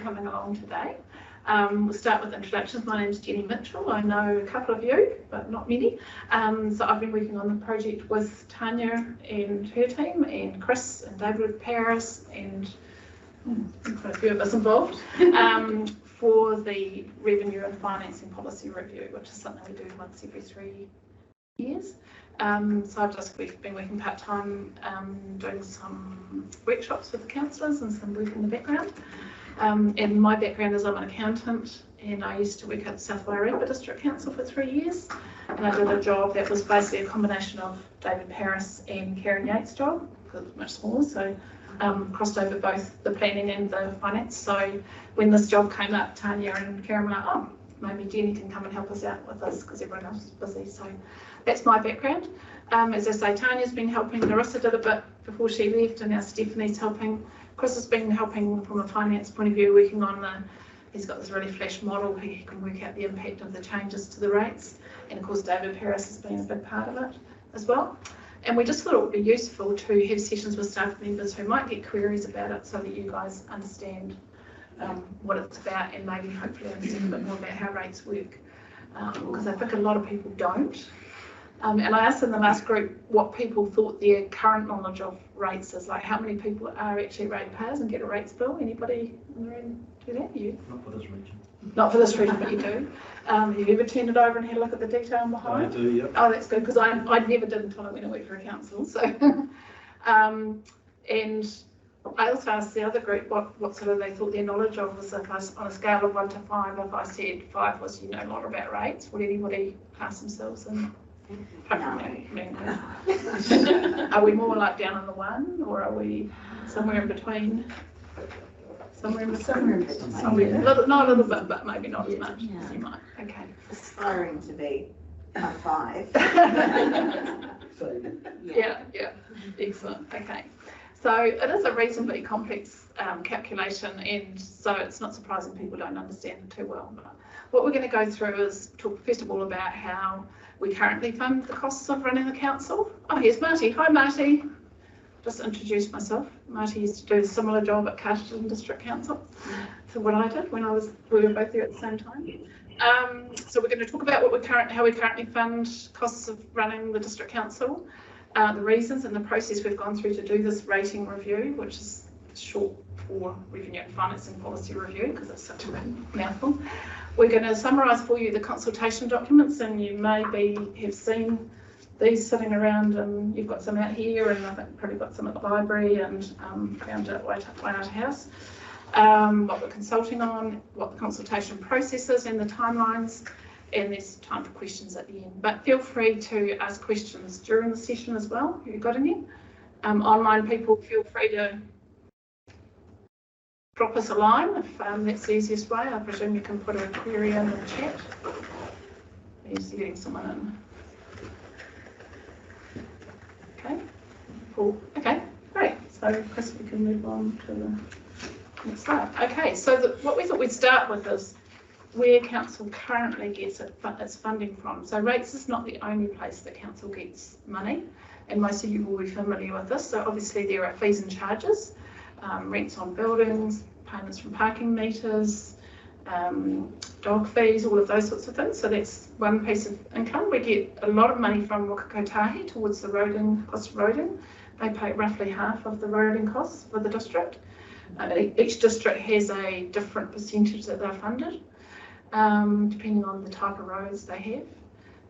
coming along today. We'll start with introductions. My name is Jenny Mitchell. I know a couple of you, but not many. So I've been working on the project with Tanya and her team, and Chris and David Paris, and quite a few of us involved, for the Revenue and Financing Policy Review, which is something we do once every 3 years. So I've just been working part-time, doing some workshops with the councillors and some work in the background. And my background is I'm an accountant, and I used to work at South Wairarapa District Council for 3 years, and I did a job that was basically a combination of David Paris and Karen Yates' job, because it was much smaller, so crossed over both the planning and the finance. So when this job came up, Tanya and Karen were like, oh, maybe Jenny can come and help us out with this because everyone else is busy. So that's my background. As I say, Tanya's been helping, Larissa did a bit before she left, and now Stephanie's helping. Chris has been helping from a finance point of view, working on he's got this really flash model, he can work out the impact of the changes to the rates. And of course, David Paris has been a big part of it as well. And we just thought it would be useful to have sessions with staff members who might get queries about it so that you guys understand what it's about, and maybe hopefully understand a bit more about how rates work. Because I think a lot of people don't. And I asked in the last group what people thought their current knowledge of rates is, like how many people are actually rate payers and get a rates bill. Anybody in the room do that? You? Not for this region. Not for this region, but you do. Have you ever turned it over and had a look at the detail behind? I do, yep. Oh, that's good, because I never did until I went and worked for a council. So, and I also asked the other group what sort of they thought their knowledge of was. If I, on a scale of 1 to 5, if I said 5 was you know a lot about rates, would anybody class themselves in? No. Are we more like down on the 1, or are we somewhere in between? Somewhere in between. Not a little bit, but maybe not as much as you might. Okay. Aspiring to be a 5. Yeah, excellent. Okay. So it is a reasonably complex calculation, and so it's not surprising people don't understand it too well. But what we're going to go through is talk first of all about how we currently fund the costs of running the council. Oh, here's Marty. Hi, Marty. Just introduce myself. Marty used to do a similar job at Carterton District Council to what I did when we were both there at the same time. So we're going to talk about how we currently fund costs of running the district council, the reasons and the process we've gone through to do this rating review, which is short for Revenue and Financing Policy Review because it's such a big mouthful. We're going to summarise for you the consultation documents, and you maybe have seen these sitting around, and you've got some out here, and I think you've probably got some at the library and found at Wairarapa House. What we're consulting on, what the consultation process is and the timelines, and there's time for questions at the end. But feel free to ask questions during the session as well, if you've got any. Online people, feel free to drop us a line if that's the easiest way. I presume you can put a query in the chat. He's getting someone in. Okay, cool. Okay, great. So Chris, we can move on to the next slide. Okay, so what we thought we'd start with is where council currently gets its funding from. So rates is not the only place that council gets money, and most of you will be familiar with this. So obviously there are fees and charges, rents on buildings, payments from parking meters, dog fees, all of those sorts of things. So that's one piece of income. We get a lot of money from Waka Kotahi towards the cost of roading. They pay roughly half of the roading costs for the district. Each district has a different percentage that they're funded, depending on the type of roads they have.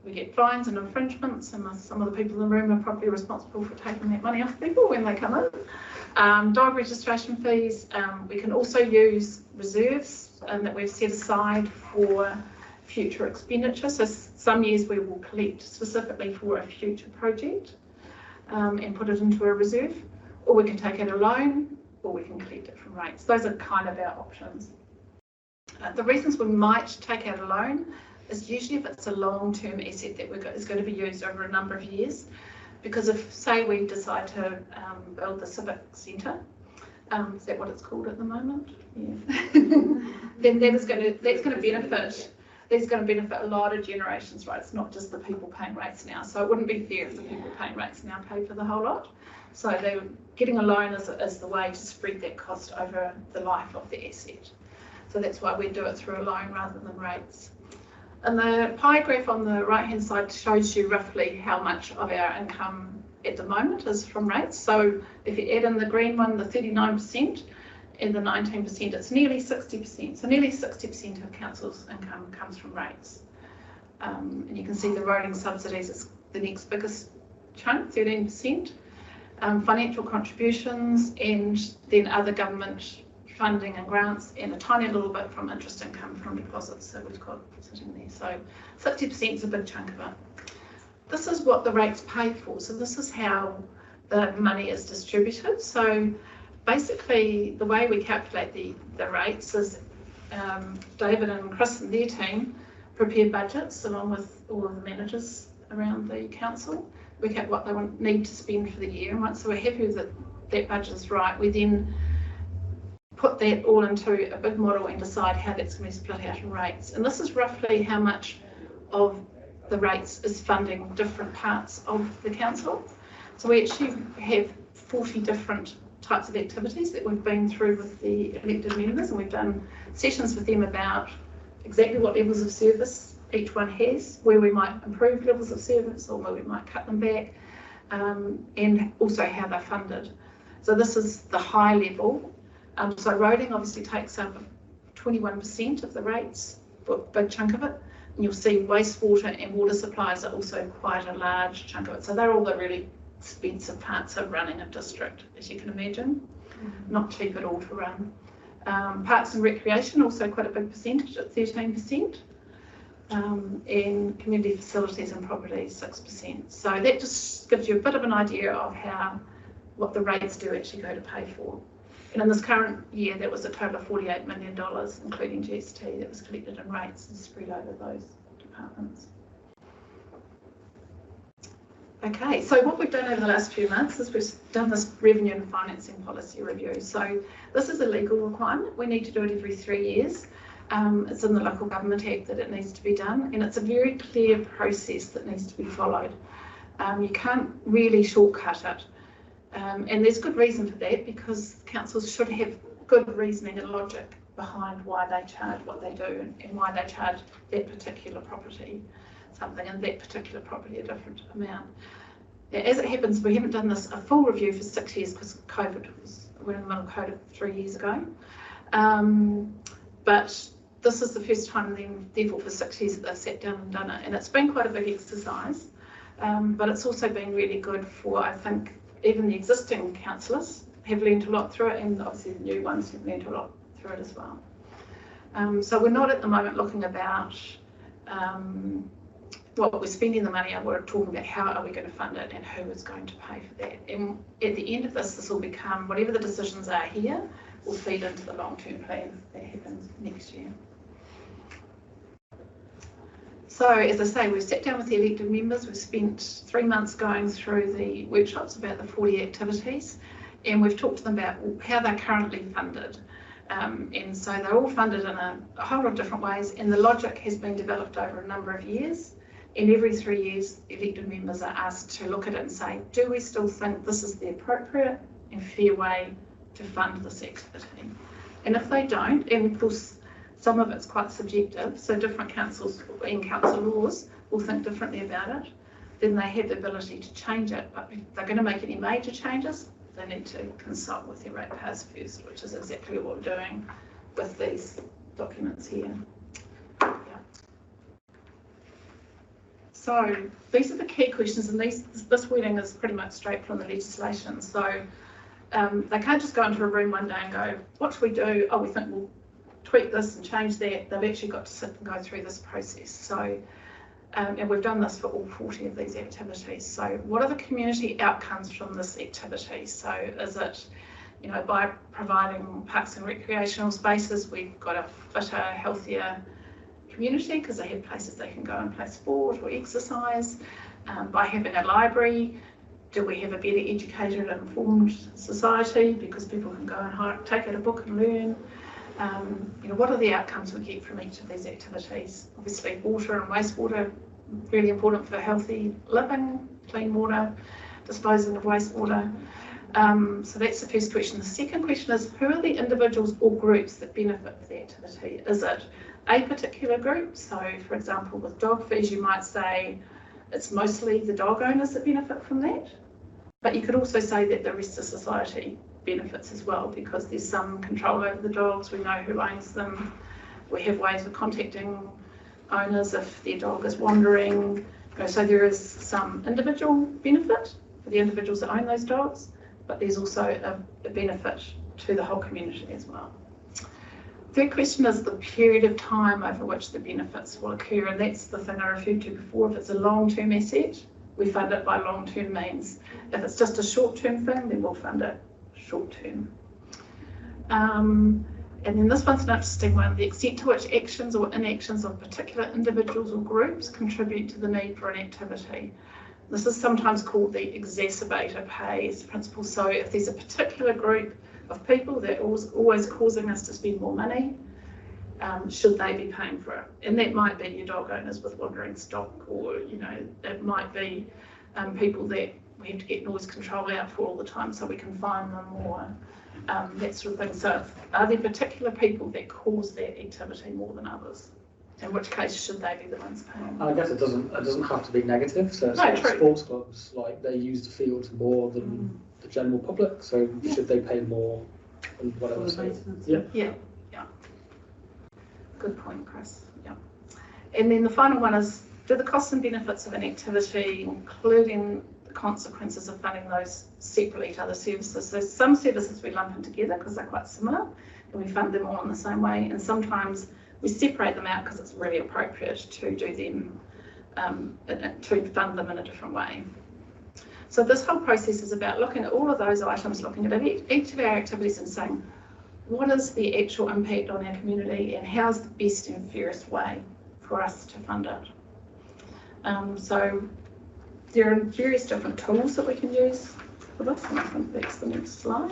We get fines and infringements, and some of the people in the room are probably responsible for taking that money off people when they come in. Dog registration fees. We can also use reserves that we've set aside for future expenditure. So some years we will collect specifically for a future project and put it into a reserve, or we can take out a loan, or we can collect it from rates. Those are kind of our options. The reasons we might take out a loan is usually if it's a long-term asset that is going to be used over a number of years. Because if, say, we decide to build the civic centre, is that what it's called at the moment? Yeah. Then that's going to benefit. That's going to benefit a lot of generations, right? It's not just the people paying rates now. So it wouldn't be fair if the people paying rates now pay for the whole lot. So they're getting a loan is the way to spread that cost over the life of the asset. So that's why we do it through a loan rather than rates. And the pie graph on the right-hand side shows you roughly how much of our income at the moment is from rates. So if you add in the green one, the 39%, and the 19%, it's nearly 60%. So nearly 60% of council's income comes from rates. And you can see the rolling subsidies is the next biggest chunk, 13%. Financial contributions, and then other government funding and grants, and a tiny little bit from interest income from deposits that we've got sitting there. So 60% is a big chunk of it. This is what the rates pay for. So this is how the money is distributed. So basically the way we calculate the rates is David and Chris and their team prepare budgets along with all of the managers around the council, work out what they need to spend for the year, and once we're happy that that budget is right, we then put that all into a big model and decide how that's going to be split out in rates. And this is roughly how much of the rates is funding different parts of the council. So we actually have 40 different types of activities that we've been through with the elected members, and we've done sessions with them about exactly what levels of service each one has, where we might improve levels of service or where we might cut them back, and also how they're funded. So this is the high level. So roading obviously takes up 21% of the rates, a big chunk of it, and you'll see wastewater and water supplies are also quite a large chunk of it. So they're all the really expensive parts of running a district, as you can imagine. Not cheap at all to run. Parks and recreation, also quite a big percentage at 13%. And community facilities and properties, 6%. So that just gives you a bit of an idea of what the rates do actually go to pay for. And in this current year, that was a total of $48 million, including GST, that was collected in rates and spread over those departments. Okay, so what we've done over the last few months is we've done this revenue and financing policy review. So this is a legal requirement. We need to do it every 3 years. It's in the Local Government Act that it needs to be done, and it's a very clear process that needs to be followed. You can't really shortcut it. And there's good reason for that, because councils should have good reasoning and logic behind why they charge what they do and why they charge that particular property something and that particular property a different amount. As it happens, we haven't done this a full review for 6 years because COVID we're in the middle of COVID 3 years ago. But this is the first time then, therefore, for 6 years that they've sat down and done it, and it's been quite a big exercise. But it's also been really good for, I think, even the existing councillors have learned a lot through it, and obviously the new ones have learned a lot through it as well. So we're not at the moment looking about what we're spending the money on. We're talking about how are we going to fund it and who is going to pay for that. And at the end of this will become, whatever the decisions are here will feed into the long-term plan that happens next year. So, as I say, we've sat down with the elected members. We've spent 3 months going through the workshops about the 40 activities, and we've talked to them about how they're currently funded. And so they're all funded in a whole lot of different ways, and the logic has been developed over a number of years. And every 3 years, elected members are asked to look at it and say, do we still think this is the appropriate and fair way to fund this activity? And if they don't, and of course, some of it's quite subjective, so different councils and council laws will think differently about it, then they have the ability to change it. But if they're going to make any major changes, they need to consult with their ratepayers first, which is exactly what we're doing with these documents here. Yeah. So these are the key questions, and this wording is pretty much straight from the legislation. So they can't just go into a room one day and go, what should we do? Oh, we think we'll tweak this and change that. They've actually got to sit and go through this process. So, and we've done this for all 40 of these activities. So what are the community outcomes from this activity? So is it, by providing parks and recreational spaces, we've got a fitter, healthier community because they have places they can go and play sport or exercise. By having a library, do we have a better educated and informed society because people can go and take out a book and learn? What are the outcomes we get from each of these activities? Obviously, water and wastewater, really important for healthy living, clean water, disposing of wastewater. So that's the first question. The second question is, who are the individuals or groups that benefit from the activity? Is it a particular group? So for example, with dog fees, you might say it's mostly the dog owners that benefit from that. But you could also say that the rest of society benefits as well, because there's some control over the dogs, we know who owns them, we have ways of contacting owners if their dog is wandering. So there is some individual benefit for the individuals that own those dogs, but there's also a benefit to the whole community as well. Third question is the period of time over which the benefits will occur, and that's the thing I referred to before. If it's a long-term asset, we fund it by long-term means. If it's just a short-term thing, then we'll fund it short-term. And then this one's an interesting one, the extent to which actions or inactions of particular individuals or groups contribute to the need for an activity. This is sometimes called the exacerbator pays principle. So if there's a particular group of people that are always causing us to spend more money, should they be paying for it? And that might be your dog owners with wandering stock, or it might be people that we have to get noise control out for all the time so we can find them, or that sort of thing. So are there particular people that cause that activity more than others? In which case should they be the ones paying? I guess it doesn't have to be negative. So No, true. Sports clubs, like, they use the fields more than the general public. So should they pay more than whatever? So, Yeah. Good point, Chris. Yeah. And then the final one is, do the costs and benefits of an activity, including the consequences of funding those separately to other services? So some services we lump in together because they're quite similar and we fund them all in the same way, and sometimes we separate them out because it's really appropriate to do them, to fund them in a different way. So this whole process is about looking at all of those items, looking at each of our activities and saying, what is the actual impact on our community and how's the best and fairest way for us to fund it? So there are various different tools that we can use for this, and I think that's the next slide.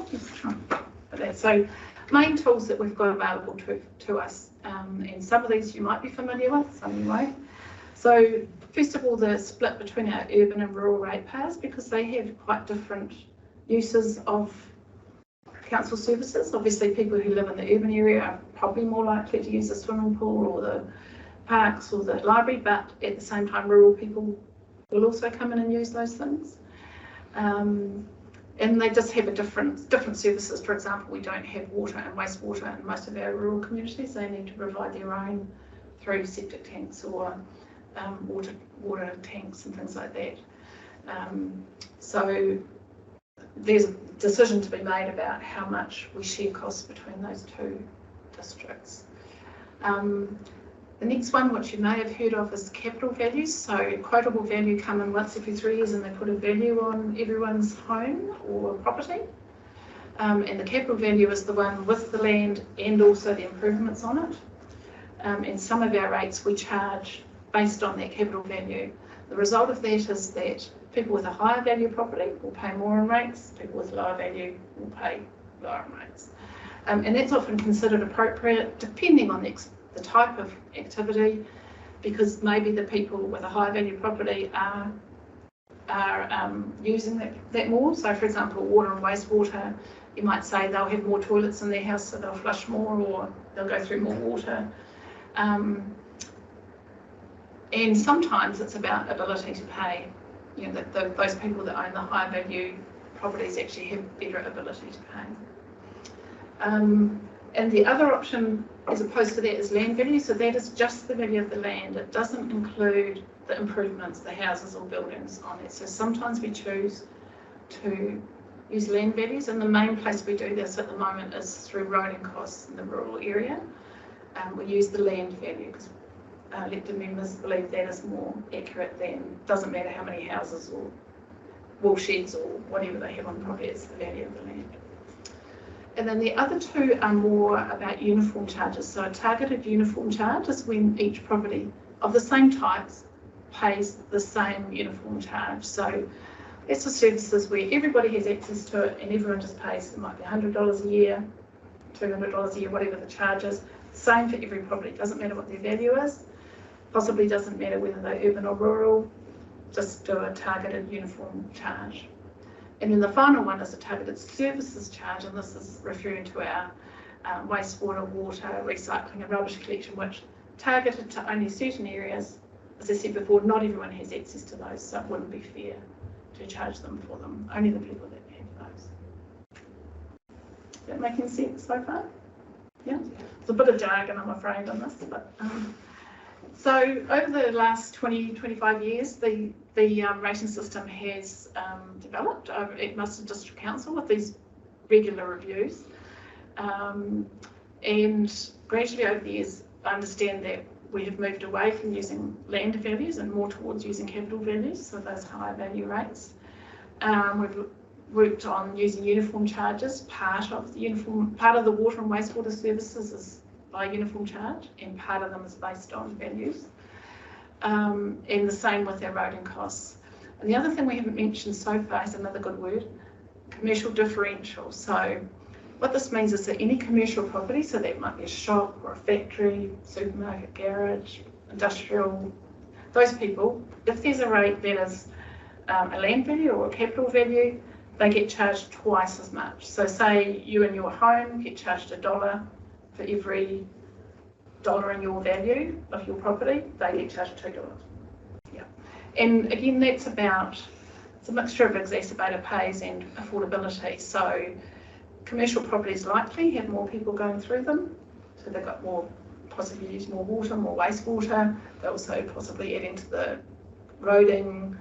So main tools that we've got available to us, and some of these you might be familiar with, some you won't. So first of all, the split between our urban and rural ratepayers, because they have quite different uses of council services. Obviously people who live in the urban area are probably more likely to use the swimming pool or the parks or the library, but at the same time rural people will also come in and use those things. And they just have a different services. For example, we don't have water and wastewater in most of our rural communities. They need to provide their own through septic tanks or water tanks and things like that. So there's a decision to be made about how much we share costs between those two districts. The next one, which you may have heard of, is capital values. So quotable value come in once every 3 years and they put a value on everyone's home or property. And the capital value is the one with the land and also the improvements on it. And some of our rates we charge based on that capital value. The result of that is that people with a higher value property will pay more in rates, people with lower value will pay lower in rates. And that's often considered appropriate depending on the type of activity, because maybe the people with a high value property are using that more. So for example, water and wastewater, you might say they'll have more toilets in their house so they'll flush more, or they'll go through more water. And sometimes it's about ability to pay. Those people that own the high value properties actually have better ability to pay. And the other option, as opposed to that, is land value. So that is just the value of the land. It doesn't include the improvements, the houses or buildings on it. So sometimes we choose to use land values, and the main place we do this at the moment is through roading costs in the rural area. We use the land value because elected members believe that is more accurate than, doesn't matter how many houses or wool sheds or whatever they have on property, it's the value of the land. And then the other two are more about uniform charges. So a targeted uniform charge is when each property of the same types pays the same uniform charge. So that's for services where everybody has access to it and everyone just pays, it might be $100 a year, $200 a year, whatever the charge is. Same for every property, doesn't matter what their value is, possibly doesn't matter whether they're urban or rural, just do a targeted uniform charge. And then the final one is a targeted services charge, and this is referring to our wastewater, water, recycling and rubbish collection, which targeted to only certain areas. As I said before, not everyone has access to those, so it wouldn't be fair to charge them for them, only the people that have those. Is that making sense so far? Yeah, it's a bit of jargon, I'm afraid, on this, but so over the last 20-25 years, the rating system has developed at Marsden District Council with these regular reviews, and gradually over the years, I understand that we have moved away from using land values and more towards using capital values, so those higher value rates. We've worked on using uniform charges. Part of the water and wastewater services is by uniform charge, and part of them is based on values. And the same with our roading costs. And the other thing we haven't mentioned so far is another good word, commercial differential. So what this means is that any commercial property, so that might be a shop or a factory, supermarket, garage, industrial, those people, if there's a rate that is a land value or a capital value, they get charged twice as much. So say you in your home get charged $1 for every dollar in your value of your property, they get charged $2. Yeah. And again, it's a mixture of exacerbator pays and affordability. So commercial properties likely have more people going through them, so they've got more, possibly use more water, more wastewater. They also possibly add into the roading,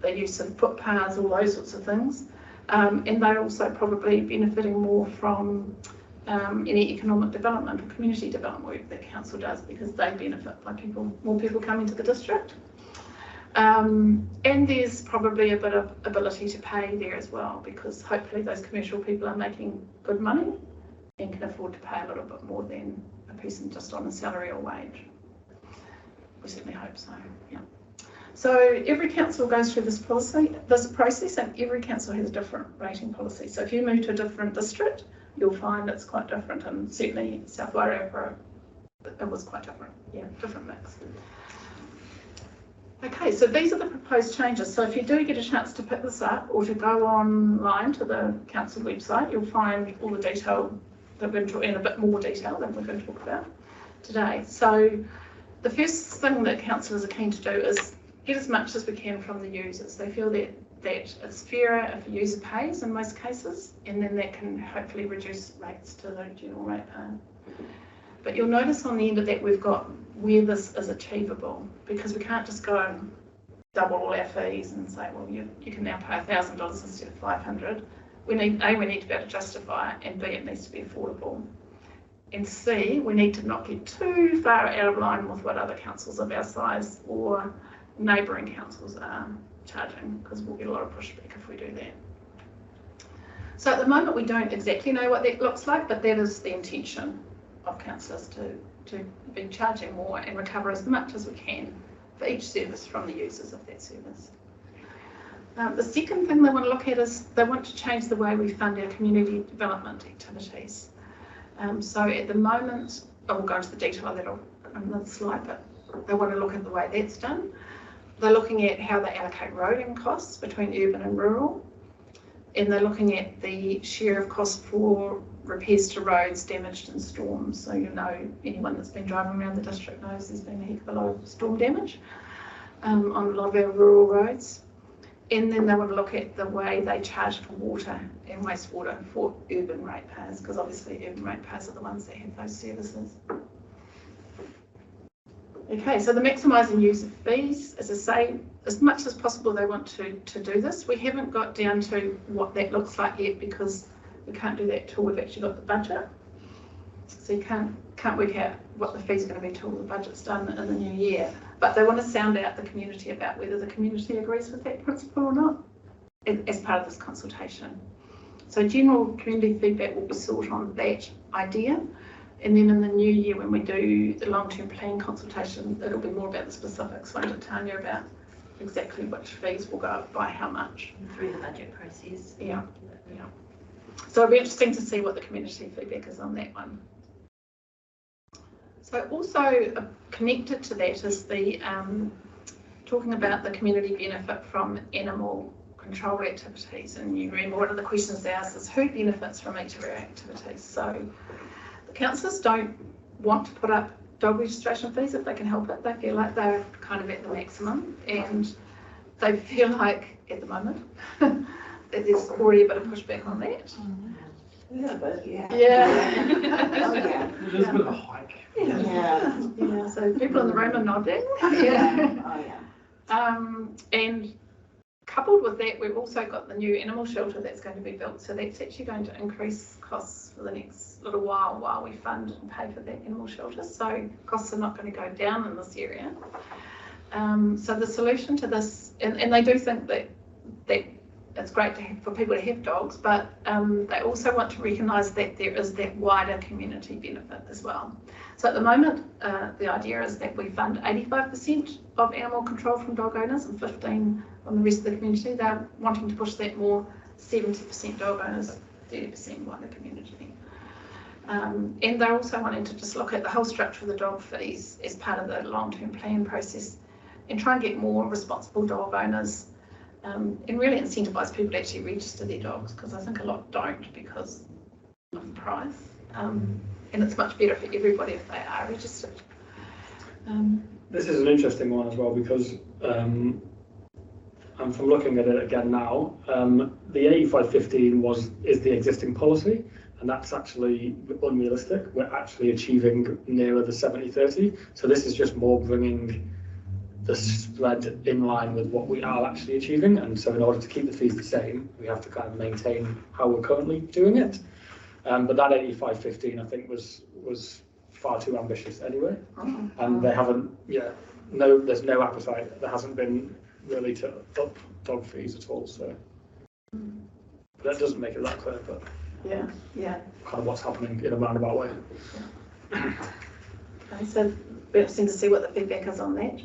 the use of footpaths, all those sorts of things. And they're also probably benefiting more from any economic development or community development work that council does, because they benefit by more people coming to the district. And there's probably a bit of ability to pay there as well, because hopefully those commercial people are making good money and can afford to pay a little bit more than a person just on a salary or wage. We certainly hope so, yeah. So every council goes through this process, and every council has a different rating policy. So if you move to a different district, you'll find it's quite different, and certainly South Wairarapa, it was quite different, yeah, different mix. Okay, so these are the proposed changes. So if you do get a chance to pick this up or to go online to the council website, you'll find all the detail that we're going to, in a bit more detail than we're going to talk about today. So the first thing that councillors are keen to do is get as much as we can from the users. They feel that it's fairer if a user pays in most cases, and then that can hopefully reduce rates to the general ratepayer. But you'll notice on the end of that we've got where this is achievable, because we can't just go and double all our fees and say, well, you can now pay $1,000 instead of $500. We need to be able to justify it, and B, it needs to be affordable. And C, we need to not get too far out of line with what other councils of our size or neighbouring councils are charging, because we'll get a lot of pushback if we do that. So at the moment we don't exactly know what that looks like, but that is the intention of councillors to be charging more and recover as much as we can for each service from the users of that service. The second thing they want to look at is they want to change the way we fund our community development activities. So at the moment, I will go into the detail of that on another slide, but they want to look at the way that's done. They're looking at how they allocate roading costs between urban and rural, and they're looking at the share of cost for repairs to roads damaged in storms. So you know, anyone that's been driving around the district knows there's been a heck of a lot of storm damage on a lot of our rural roads. And then they want to look at the way they charge for water and wastewater for urban ratepayers, because obviously urban ratepayers are the ones that have those services. Okay, so the maximising use of fees, as I say, as much as possible they want to do this. We haven't got down to what that looks like yet, because we can't do that till we've actually got the budget. So you can't work out what the fee's going to be till the budget's done in the new year. But they want to sound out the community about whether the community agrees with that principle or not as part of this consultation. So general community feedback will be sought on that idea. And then in the new year, when we do the long-term plan consultation, it'll be more about the specifics. Won't it, Tanya, about exactly which fees will go up by how much? Through the budget process. Yeah, yeah. So it'll be interesting to see what the community feedback is on that one. So also connected to that is the talking about the community benefit from animal control activities. And you remember one of the questions they asked is who benefits from each of our activities. So the councillors don't want to put up dog registration fees if they can help it. They feel like they're kind of at the maximum, and they feel like at the moment that there's already a bit of pushback on that. Yeah, but yeah. Yeah. Oh, yeah. There's a bit of a hike. Yeah. Yeah, so people in the room are nodding. Yeah. Oh, yeah. And coupled with that, we've also got the new animal shelter that's going to be built. So that's actually going to increase costs for the next little while we fund and pay for that animal shelter. So costs are not going to go down in this area. So the solution to this, and they do think that it's great to for people to have dogs, but they also want to recognise that there is that wider community benefit as well. So at the moment, the idea is that we fund 85% of animal control from dog owners and 15% from the rest of the community. They're wanting to push that more, 70% dog owners, 30% wider community. And they're also wanting to just look at the whole structure of the dog fees as part of the long-term plan process and try and get more responsible dog owners and really incentivise people to actually register their dogs, because I think a lot don't because of the price. And it's much better for everybody if they are registered. This is an interesting one as well, because and from looking at it again now, the 85/15 is the existing policy, and that's actually unrealistic. We're actually achieving nearer the 70/30. So this is just more bringing the spread in line with what we are actually achieving. And so in order to keep the fees the same, we have to kind of maintain how we're currently doing it. But that 85/15 I think was far too ambitious anyway. And they haven't, there's no appetite. There hasn't been really to up dog fees at all. So that doesn't make it that clear, but Yeah. kind of what's happening in a roundabout way. Okay, so it'll be interesting to see what the feedback is on that.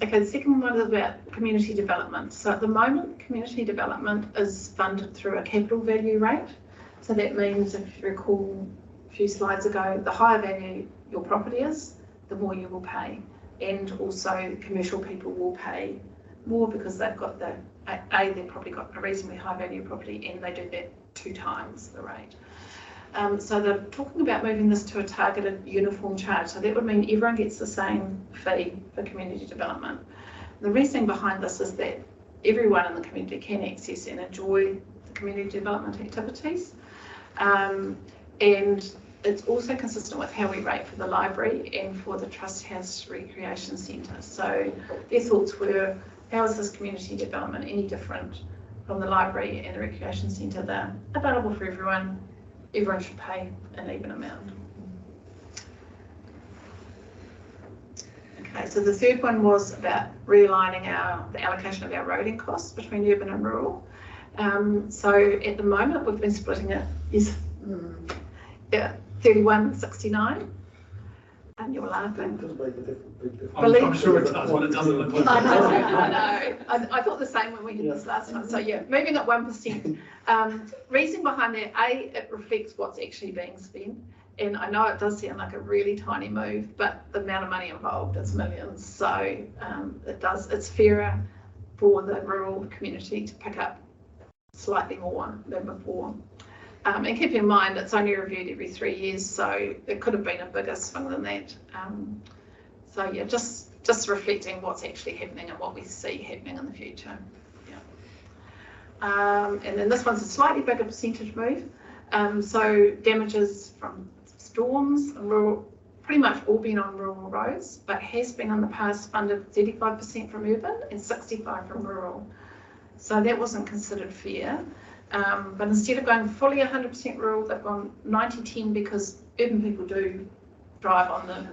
Okay, the second one is about community development. So at the moment, community development is funded through a capital value rate. So that means, if you recall a few slides ago, the higher value your property is, the more you will pay. And also commercial people will pay more because they've got they've probably got a reasonably high value property, and they do that 2 times the rate. So they're talking about moving this to a targeted uniform charge. So that would mean everyone gets the same fee for community development. The reasoning behind this is that everyone in the community can access and enjoy the community development activities. And it's also consistent with how we rate for the library and for the Trust House Recreation Centre. So their thoughts were, how is this community development any different from the library and the recreation centre? They're available for everyone. Everyone should pay an even amount. Okay, so the third one was about realigning the allocation of our roading costs between urban and rural. So at the moment, we've been splitting it, 31/69. And you're laughing. I'm sure it does, but it doesn't look like I know. I thought the same when we did this last time. So yeah, moving at 1%. Reason behind that, it reflects what's actually being spent. And I know it does sound like a really tiny move, but the amount of money involved is millions. So it's fairer for the rural community to pick up slightly more than before. And keep in mind, it's only reviewed every 3 years, so it could have been a bigger swing than that. So yeah, just reflecting what's actually happening and what we see happening in the future. Yeah. And then this one's a slightly bigger percentage move. So damages from storms and rural, pretty much all been on rural roads, but has been in the past funded 35% from urban and 65% from rural. So that wasn't considered fair. But instead of going fully 100% rural, they've gone 90-10 because urban people do drive on the,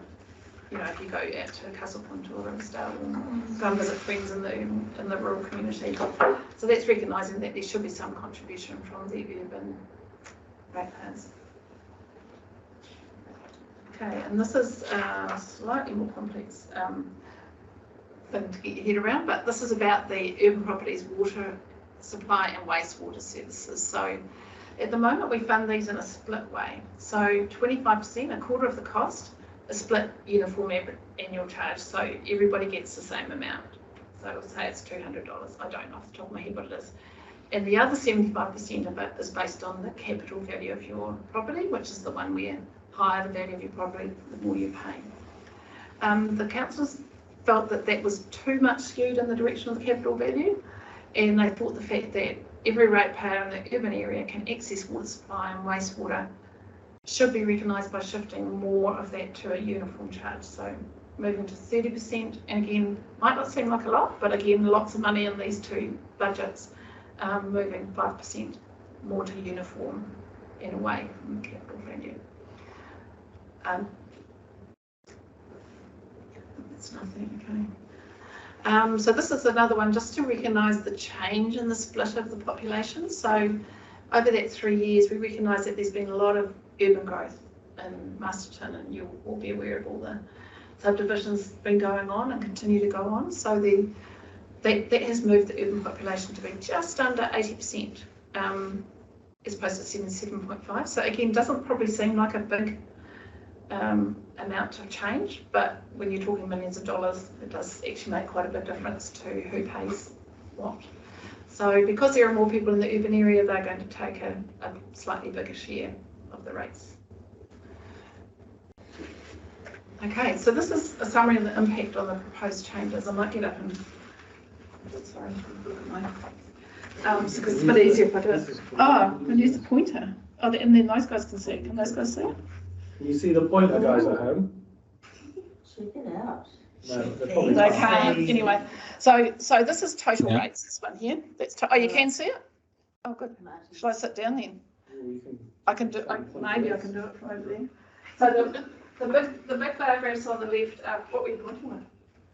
if you go out to Castlepoint or Riversdale and go and visit friends in the rural community. So that's recognising that there should be some contribution from the urban ratepayers. Okay, and this is a slightly more complex thing to get your head around, but this is about the urban properties water supply and wastewater services. So at the moment we fund these in a split way. So 25%, a quarter of the cost, is split uniform annual charge. So everybody gets the same amount. So we'll say it's $200. I don't know off the top of my head what it is. And the other 75% of it is based on the capital value of your property, which is the one where higher the value of your property, the more you pay. The councils felt that that was too much skewed in the direction of the capital value, and they thought the fact that every ratepayer in the urban area can access water supply and wastewater should be recognised by shifting more of that to a uniform charge. So moving to 30%, and again, might not seem like a lot, but again, lots of money in these two budgets, moving 5% more to uniform and away from the capital value. That's nothing, okay. So this is another one just to recognise the change in the split of the population. So over that 3 years, we recognise that there's been a lot of urban growth in Masterton, and you'll all be aware of all the subdivisions been going on and continue to go on. So that has moved the urban population to be just under 80%, as opposed to 77.5. So again, doesn't probably seem like a big amount of change, but when you're talking millions of dollars, it does actually make quite a big difference to who pays what. So because there are more people in the urban area, they're going to take a slightly bigger share of the rates. Okay, so this is a summary of the impact on the proposed changes. I might get up and, sorry, because it's a bit easier if I do it. Oh, and use the pointer. Oh, and then those guys can see it. Can those guys see it? Can you see the pointer, guys, at home? Check it out. No, they're probably They not. can't. Anyway, so this is total rates, this one here. That's oh, you can see it? Oh, good. Shall I sit down then? You can- I can do maybe I can do it from over there. So the big photographs on the left are what we're pointing with.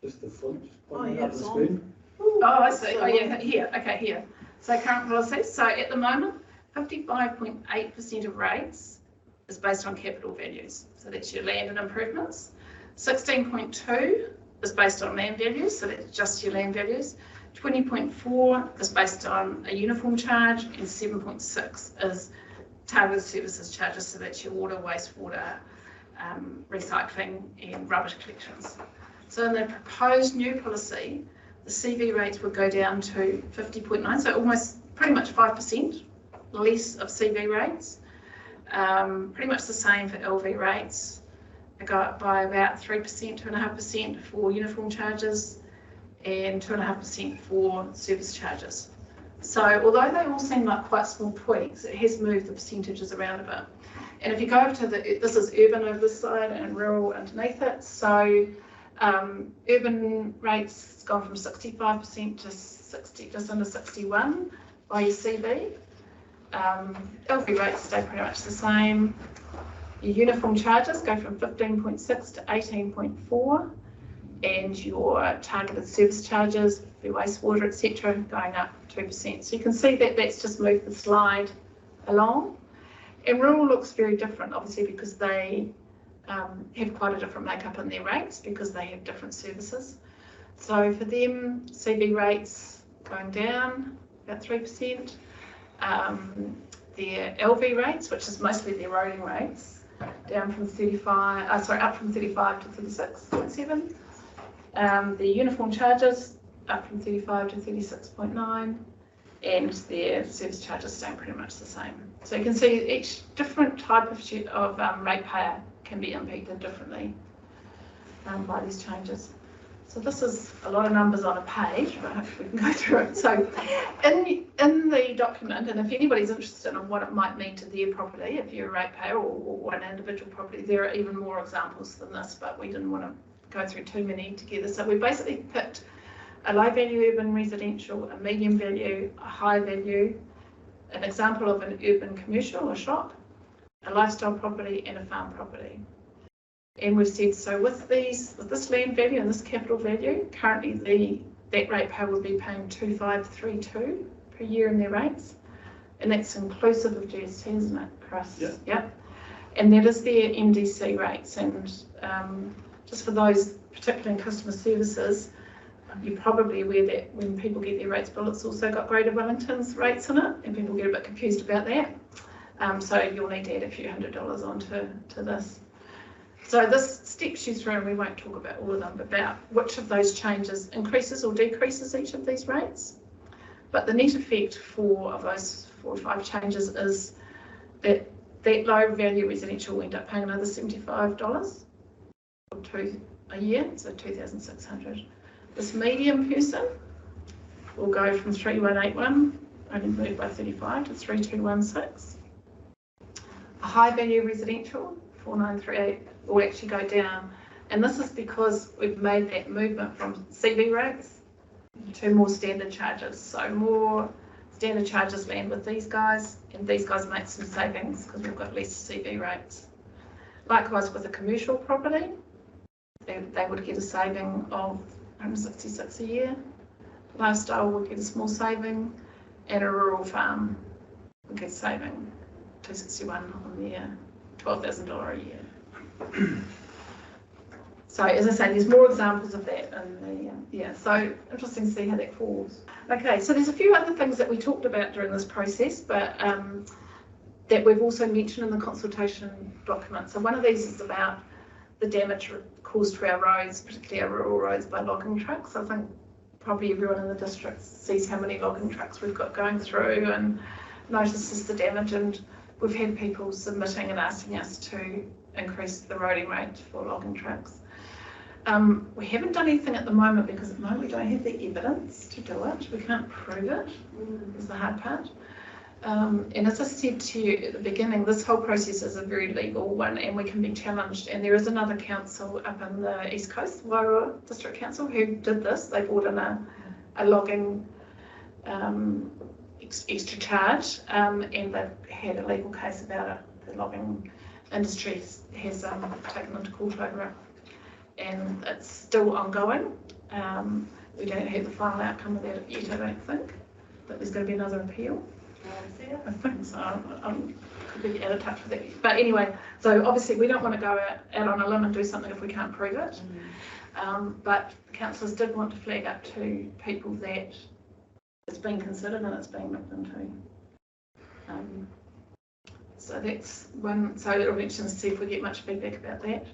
Just the front, just Oh, pointing yeah, up the it's on. screen. Oh, I see. Oh, yeah, here. Okay, here. So current policy. So at the moment, 55.8% of rates is based on capital values. So that's your land and improvements. 16.2 is based on land values. So that's just your land values. 20.4 is based on a uniform charge, and 7.6 is targeted services charges. So that's your water, wastewater, recycling and rubbish collections. So in the proposed new policy, the CV rates would go down to 50.9, so almost pretty much 5% less of CV rates. Pretty much the same for LV rates. They go up by about 3%, 2.5% for uniform charges and 2.5% for service charges. So although they all seem like quite small tweaks, it has moved the percentages around a bit. And if you go over to this is urban over this side and rural underneath it. So urban rates gone from 65% to 60, just under 61 by your CV. LV rates stay pretty much the same. Your uniform charges go from 15.6 to 18.4, and your targeted service charges for wastewater, etc., going up 2%. So you can see that that's just moved the slide along. And rural looks very different, obviously, because they have quite a different makeup in their rates because they have different services. So for them, CV rates going down about 3%. Their LV rates, which is mostly their rolling rates, down from up from 35 to 36.7. The uniform charges up from 35 to 36.9, and their service charges staying pretty much the same. So you can see each different type of ratepayer can be impacted differently by these changes. So this is a lot of numbers on a page, but hopefully we can go through it. So in the document, and if anybody's interested in what it might mean to their property, if you're a ratepayer or an individual property, there are even more examples than this, but we didn't want to go through too many together. So we basically picked a low value urban residential, a medium value, a high value, an example of an urban commercial, a shop, a lifestyle property and a farm property. And we've said, so with this land value and this capital value, currently that ratepayer will be paying 2,532 per year in their rates. And that's inclusive of GST, isn't it, Chris? Yeah. Yep. And that is their MDC rates. And just for those, particularly in customer services, you're probably aware that when people get their rates bill, it's also got Greater Wellington's rates in it, and people get a bit confused about that. So you'll need to add a few $100s onto this. So this steps you through, and we won't talk about all of them, about which of those changes increases or decreases each of these rates. But the net effect of those 4 or 5 changes is that low value residential will end up paying another $75 or $2 a year, so $2,600. This medium person will go from 3,181, only moved by 35, to 3,216. A high value residential, 4,938, will actually go down. And this is because we've made that movement from CV rates to more standard charges. So more standard charges land with these guys, and these guys make some savings because we've got less CV rates. Likewise with a commercial property, they would get a saving of 166 a year. Lifestyle would get a small saving, and a rural farm would get a saving, 261 on the year, $12,000 a year. So as I say, there's more examples of that in the, so interesting to see how that falls. Okay, so there's a few other things that we talked about during this process, but that we've also mentioned in the consultation document. So one of these is about the damage caused to our roads, particularly our rural roads, by logging trucks. I think probably everyone in the district sees how many logging trucks we've got going through and notices the damage, and we've had people submitting and asking us to increase the roading rate for logging trucks. We haven't done anything at the moment because at the moment we don't have the evidence to do it. We can't prove it, is the hard part. And as I said to you at the beginning, this whole process is a very legal one and we can be challenged. And there is another council up in the East Coast, Wairua District Council, who did this. They brought in a logging extra charge, and they've had a legal case about it. The logging industry has taken them to court over it. And it's still ongoing. We don't have the final outcome of that yet, I don't think, but there's going to be another appeal. I think so. I could be out of touch with that. But anyway, so obviously we don't want to go out on a limb and do something if we can't prove it. But the councillors did want to flag up to people that it's being considered and it's being looked into. So that's one. So it'll be interesting to see if we get much feedback about that.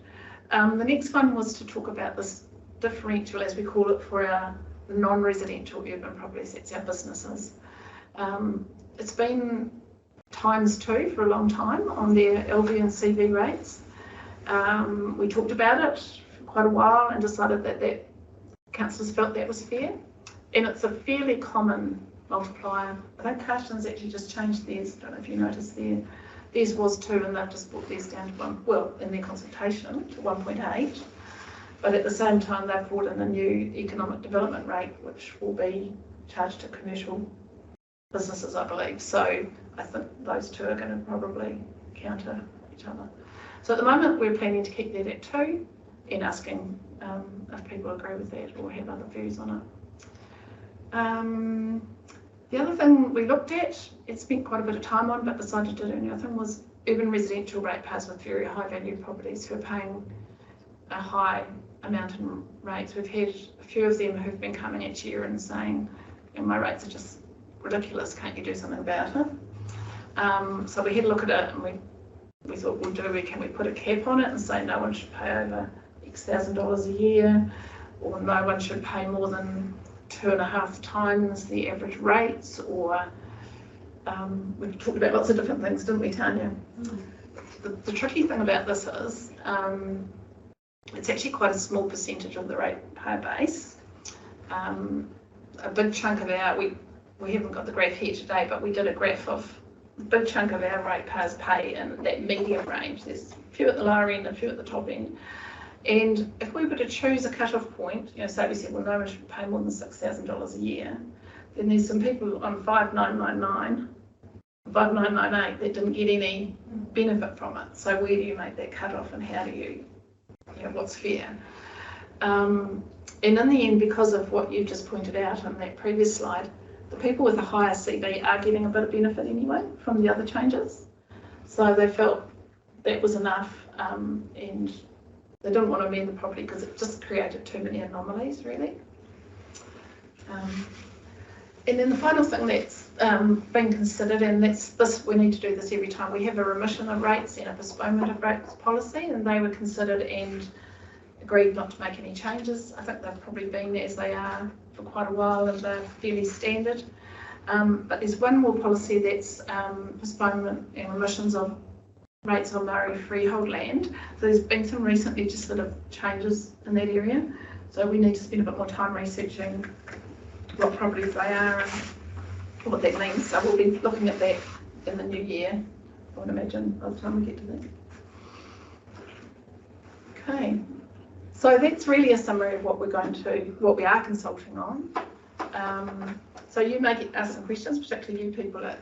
The next one was to talk about this differential, as we call it, for our non-residential urban properties, that's our businesses. It's been ×2 for a long time on their LV and CV rates. We talked about it for quite a while and decided that councillors felt that was fair. And it's a fairly common multiplier. I think Carson's actually just changed theirs. I don't know if you noticed there. Theirs was 2 and they've just brought theirs down to 1, well, in their consultation to 1.8. But at the same time, they've brought in a new economic development rate, which will be charged to commercial businesses, I believe. So I think those two are going to probably counter each other. So at the moment, we're planning to keep that at 2 and asking if people agree with that or have other views on it. The other thing we looked at, it spent quite a bit of time on, but decided to do another thing, was urban residential ratepayers with very high value properties who are paying a high amount in rates. We've had a few of them who've been coming each year and saying, my rates are just ridiculous, can't you do something about it? So we had a look at it and we thought, can we put a cap on it and say no one should pay over X thousand dollars a year, or no one should pay more than 2.5 times the average rates, or we talked about lots of different things, didn't we, Tanya? The tricky thing about this is it's actually quite a small percentage of the ratepayer base. A big chunk of our, we haven't got the graph here today, but we did a graph of the big chunk of our ratepayers pay in that medium range. There's a few at the lower end and a few at the top end. And if we were to choose a cut-off point, say we said, well, no one should pay more than $6,000 a year, then there's some people on 5,999, 5,998 that didn't get any benefit from it. So where do you make that cut-off and how do you what's fair? And in the end, because of what you just pointed out on that previous slide, the people with a higher CV are getting a bit of benefit anyway from the other changes. So they felt that was enough, and they didn't want to amend the property because it just created too many anomalies, really. And then the final thing that's been considered, and this we need to do this every time, we have a remission of rates and a postponement of rates policy, and they were considered and agreed not to make any changes. I think they've probably been as they are for quite a while and they're fairly standard. But there's one more policy that's postponement and remissions of rates on Maori freehold land. So there's been some recent legislative changes in that area. So we need to spend a bit more time researching what properties they are and what that means. So we'll be looking at that in the new year, I would imagine, by the time we get to that. Okay, so that's really a summary of what what we are consulting on. So you may get asked some questions, particularly you people at,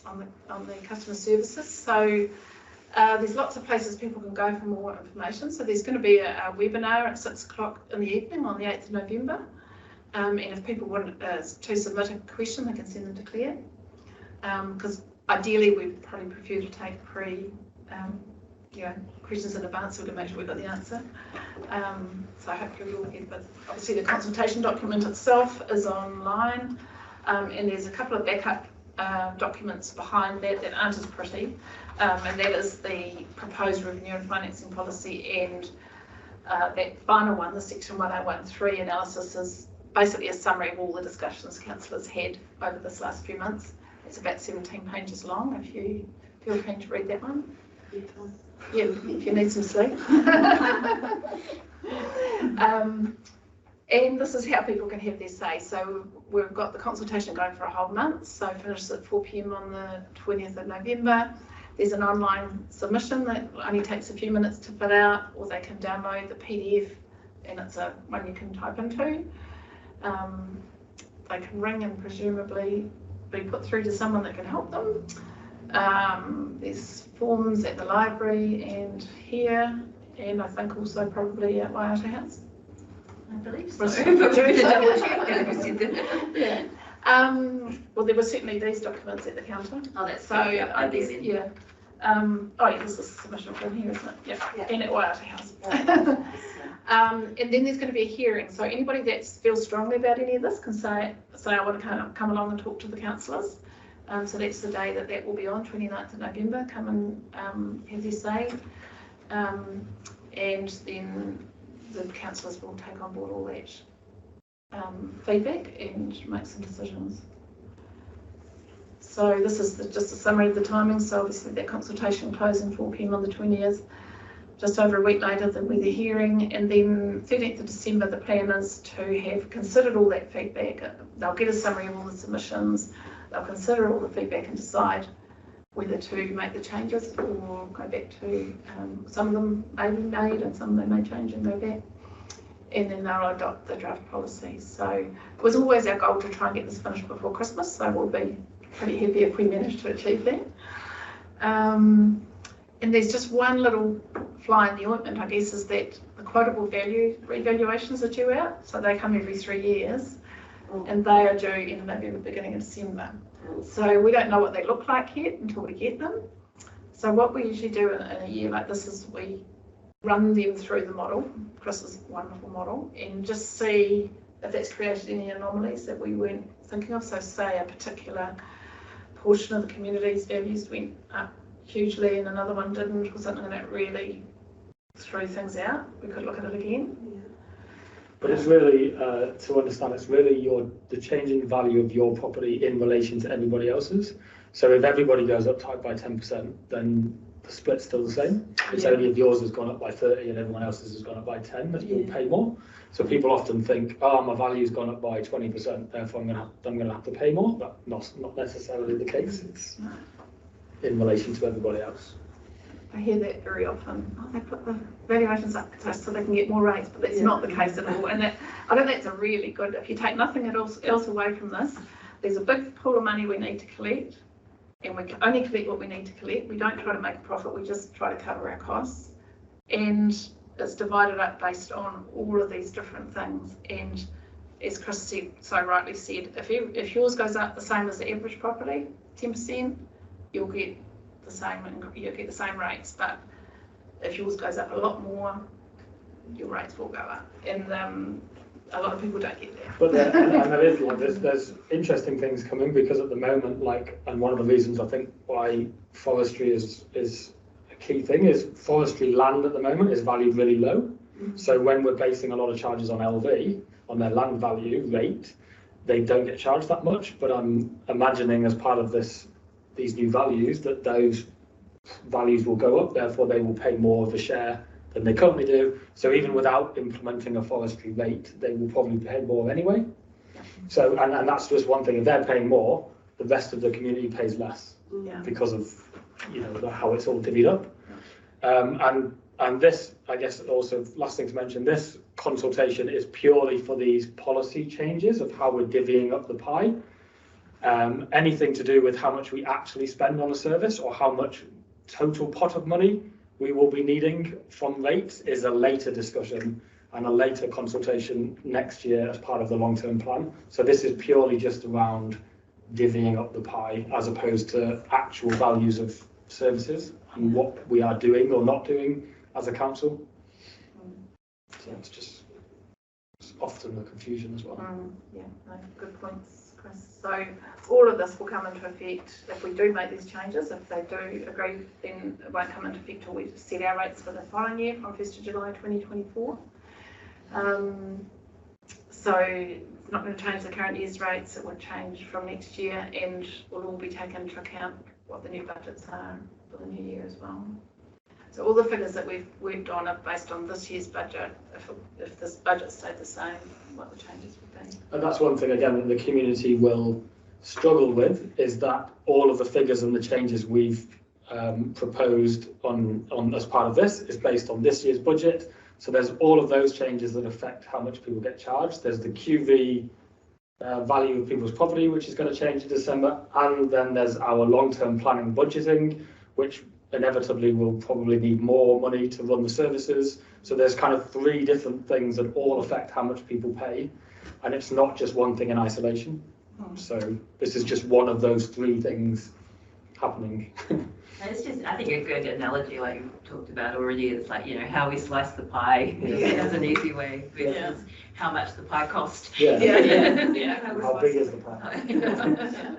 on the customer services. So there's lots of places people can go for more information. So there's going to be a webinar at 6 o'clock in the evening on the 8th of November. And if people want to submit a question, they can send them to Claire. Because ideally we'd probably prefer to take questions in advance so we can make sure we've got the answer. So hopefully you'll get, but obviously the consultation document itself is online, and there's a couple of backup documents behind that aren't as pretty, and that is the proposed revenue and financing policy, and that final one, the section 1013 analysis, is basically a summary of all the discussions councillors had over this last few months. It's about 17 pages long if you feel keen to read that one. Yeah, if you need some sleep. And this is how people can have their say. So we've got the consultation going for a whole month, so finishes at 4 p.m. on the 20th of November. There's an online submission that only takes a few minutes to fill out, or they can download the PDF, and it's one you can type into. They can ring and presumably be put through to someone that can help them. There's forms at the library and here, and I think also probably at Waiata House. I believe so. Yeah. Well, there were certainly these documents at the counter. Oh, that's so. yeah. This is a submission from here, isn't it? Yeah. And at Waiata House. And then there's going to be a hearing. So anybody that feels strongly about any of this can say I want to come along and talk to the councillors. So that's the day that will be on, 29th of November. Come and have their say. And then the councillors will take on board all that feedback and make some decisions. So this is just a summary of the timing. So obviously that consultation closing 4 p.m. on the 20th. Just over a week later there'll be the hearing, and then 13th of December the plan is to have considered all that feedback. They'll get a summary of all the submissions, they'll consider all the feedback and decide whether to make the changes or go back to, some of them may be made and some they may change and go back, and then they'll adopt the draft policy. So it was always our goal to try and get this finished before Christmas, so we'll be pretty happy if we manage to achieve that. And there's just one little fly in the ointment, I guess, is that the quotable value revaluations are due out. So they come every 3 years, and they are due in November, beginning of December. So we don't know what they look like yet until we get them. So what we usually do in a year like this is we run them through the model, Chris's wonderful model, and just see if that's created any anomalies that we weren't thinking of. So say a particular portion of the community's values went up hugely and another one didn't, or something that really threw things out, we could look at it again. But it's really, to understand, it's really the changing value of your property in relation to everybody else's. So if everybody goes up by 10%, then the split's still the same. It's only if yours has gone up by 30 and everyone else's has gone up by 10 that you'll pay more. So people often think, oh, my value's gone up by 20%, therefore I'm going to have to pay more. But not necessarily the case. It's in relation to everybody else. I hear that very often. Oh, they put the valuations up so they can get more rates, but that's not the case at all. And I think that's a really good, if you take nothing else away from this, there's a big pool of money we need to collect, and we can only collect what we need to collect. We don't try to make a profit, we just try to cover our costs. And it's divided up based on all of these different things. And as Chris said, so rightly said, if yours goes up the same as the average property, 10%, you'll get the same rates. But if yours goes up a lot more, your rates will go up. And a lot of people don't get there. But and there is like there's interesting things coming because at the moment, like, and one of the reasons I think why forestry is a key thing is forestry land at the moment is valued really low. So when we're basing a lot of charges on LV, on their land value rate, they don't get charged that much. But I'm imagining as part of these new values that those values will go up, therefore they will pay more of a share than they currently do. So even without implementing a forestry rate, they will probably pay more anyway. So, and that's just one thing. If they're paying more, the rest of the community pays less because of, you know, how it's all divvied up. And this, I guess, also last thing to mention, this consultation is purely for these policy changes of how we're divvying up the pie. Anything to do with how much we actually spend on a service or how much total pot of money we will be needing from rates is a later discussion and a later consultation next year as part of the long-term plan. So this is purely just around divvying up the pie as opposed to actual values of services and what we are doing or not doing as a council. So it's often a confusion as well. Yeah, no, good points, Chris. So all of this will come into effect if we do make these changes. If they do agree, then it won't come into effect till we set our rates for the following year from 1st of July 2024. So it's not going to change the current year's rates. It will change from next year and will all be taken into account what the new budgets are for the new year as well. So all the figures that we've worked on are based on this year's budget. If this budget stayed the same, what the changes would be. And that's one thing, again, that the community will struggle with, is that all of the figures and the changes we've proposed on as part of this is based on this year's budget. So there's all of those changes that affect how much people get charged. There's the QV value of people's property, which is going to change in December. And then there's our long-term planning budgeting, which inevitably will probably need more money to run the services. So there's kind of 3 different things that all affect how much people pay. And it's not just one thing in isolation. So this is just one of those 3 things happening. It's just, I think a good analogy, like you talked about already, is like, you know, how we slice the pie is an easy way versus how much the pie cost. Yeah. Yeah. How big is the pie?